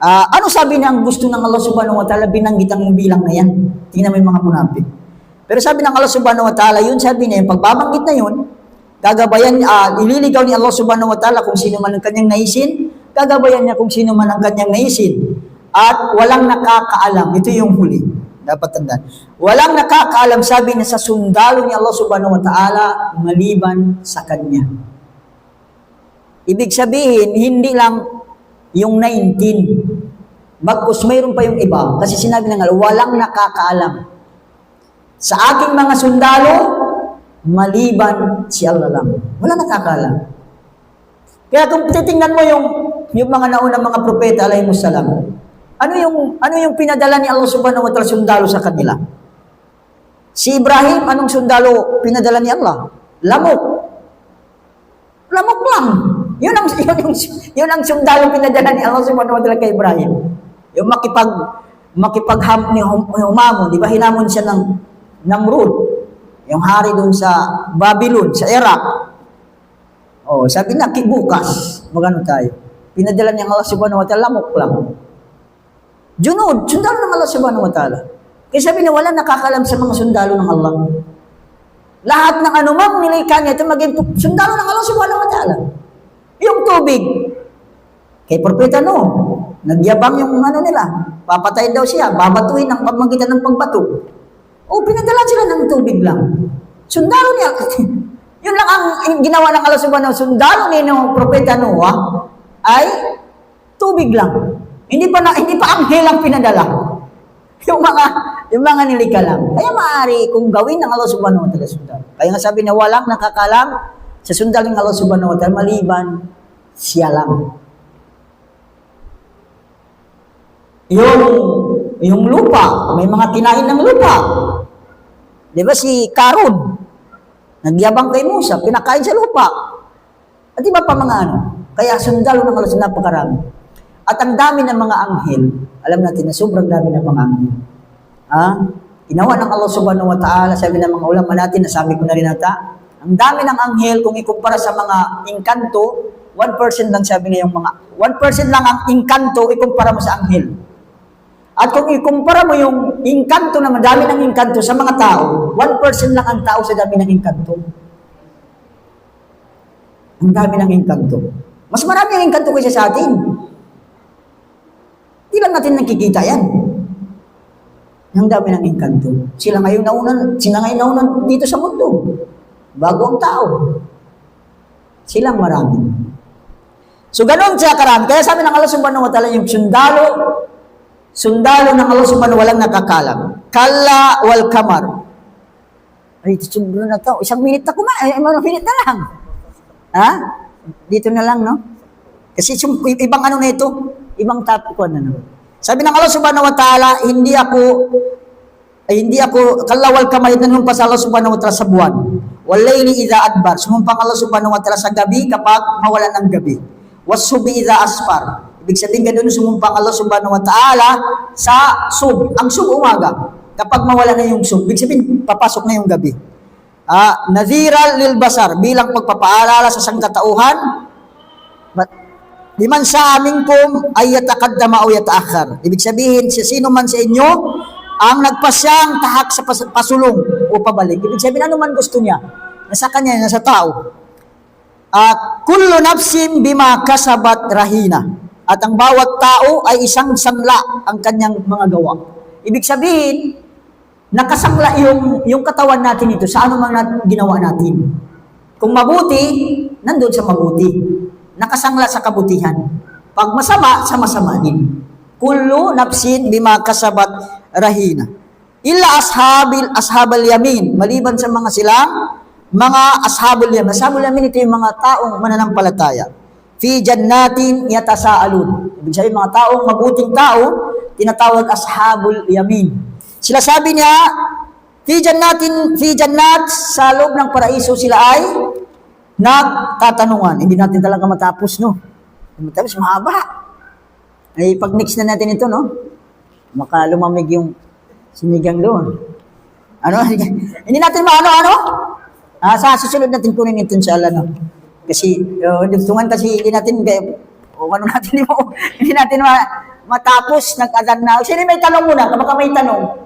Speaker 1: Ano sabi ng gusto ng Allah subhanahu wa ta'ala, binanggit ang bilang na yan. Tingnan mo yung mga munafik. Pero sabi ng Allah subhanahu wa ta'ala, yun sabi niya, yung pagbabanggit na yun, gagabayan, ililigaw ni Allah subhanahu wa ta'ala kung sino man ang kanyang naisin, gagabayan niya kung sino man ang kanyang naisin. At walang nakakaalam. Ito yung huli. Dapat tandaan. Walang nakakaalam, sabi na sa sundalo ni Allah subhanahu wa ta'ala, maliban sa kanya. Ibig sabihin, hindi lang yung 19. Bagkus mayroon pa yung iba. Kasi sinabi ng Allah, walang nakakaalam. Sa aking mga sundalo, maliban si Allah lang. Walang nakakaalam. Kaya kung titingnan mo yung mga naunang mga propeta, alayhimussalam, ano yung pinadala ni Allah subhanahu wa ta'ala sundalo sa kanila? Si Ibrahim, anong sundalo pinadala ni Allah? Lamok. Lamok lang. Yun ang sundalo pinadala ni Allah subhanahu wa ta'ala kay Ibrahim. Yung makipagham ni Humamo, di ba hinamon siya ng Namrud, yung hari doon sa Babylon, sa Iraq. Sabi na, bukas, magano tayo. Pinadala niya Allah subhanahu wa ta'ala, lamok lang. Junod, sundalo ng Allah subhanahu wa ta'ala. Kaya sabi niya, wala nakakalam sa mga sundalo ng Allah. Lahat ng anumang nilikha niya, ito maging sundalo ng Allah subhanahu wa ta'ala. Yung tubig, kay Propeta Noah, nagyabang yung nila, papatayin daw siya, babatuin ang pamagitan ng pagbato. Pinadala sila ng tubig lang. Sundalo niya, yun lang ang ginawa ng Allah subhanahu wa ta'ala, sundalo ni Propeta Noah, ay tubig lang. Hindi pa anghel ang pinadala. Yung mga nilikha lang. Kaya maaari kung gawin ng Allah subhanahu wa ta'ala sundalo. Kaya nga sabi niya, walang nakakalam sa sundalo ng Allah subhanahu wa ta'ala, maliban siya lang. Yung lupa, may mga kinain ng lupa. Di ba si Karun, nagyabang kay Musa, pinakain sa lupa. At iba pa mga Kaya sundalo ng Allah sa napakarami. At ang dami ng mga anghel, alam natin na sobrang dami ng mga anghel. Ginawa ng Allah subhanahu wa ta'ala, sabi ng mga ulama natin, nasabi ko na rin ata, ang dami ng anghel, kung ikumpara sa mga inkanto, 1% lang sabi niya yung mga, 1% lang ang inkanto, ikumpara mo sa anghel. At kung ikumpara mo yung inkanto na madami ng inkanto sa mga tao, 1% lang ang tao sa dami ng inkanto. Ang dami ng inkanto. Mas marami ang inkanto kaysa sa atin. Hindi lang natin nakikita yan. Ang dami ng inkanto. Sila ngayon naunan dito sa mundo. Bago ang tao. Silang marami. So ganun siya karami. Kaya sabi ng Allah subhanahu wa ta'ala, yung sundalo ng Allah subhanahu wa ta'ala walang nakakalam. Kalla wal kamar. Ay, sundalo na to. 1 minute na kumain. 1 minute na lang. Dito na lang, no? Kasi ibang na ito. Ibang topic ko na naman. Sabi ng Allah subhanahu wa ta'ala, hindi ako kalawal kamay na numpa sa Allah subhanahu wa ta'ala sa buwan. Walayli idha adbar. Sumumpang Allah subhanahu wa ta'ala sa gabi kapag mawalan ng gabi. Wasubi idha asfar. Ibig sabihin ganun sumumpang Allah subhanahu wa ta'ala sa sub. Ang sub umaga. Kapag mawala na yung sub. Ibig sabihin papasok na yung gabi. Nadhiral lil basar. Bilang pagpapaalala sa sangkatauhan. Liman sa aminkum ay yataqaddama o yataakhar. Ibig sabihin, sino man sa inyo ang nagpasyang tahak sa pasulong o pabalik. Ibig sabihin, ano man gusto niya. Nasa kanya, nasa tao. Kullu nafsin bima kasabat rahina. At ang bawat tao ay isang sangla ang kanyang mga gawa. Ibig sabihin, nakasangla yung katawan natin ito sa ano man ginawa natin. Kung mabuti, nandun sa mabuti. Nakasangla sa kabutihan. Pag masama, sa masama din. kullu nafsin bima kasabat rahina. Illa ashabal yamin, maliban sa mga silang mga ashabul yamin. Ashabul yamin, ito yung mga taong mananampalataya. Fi jannatin yatasaalun. Ibig sabihin, mga taong mabuting tao, tinatawag ashabul yamin. Sila sabi niya, fi jannat, sa loob ng paraiso sila ay nagtatanungan. Hindi natin talaga matapos, no? Matapos, mahaba. Ay, pag-mix na natin ito, no? Maka lumamig yung sinigang doon. Ano? Hindi natin maano-ano? Sa susunod natin kunin ito sa ala, no? Kasi, tungan kasi hindi natin, ano natin, hindi natin matapos, nag-adan na. Sino may tanong muna? Kapag may tanong,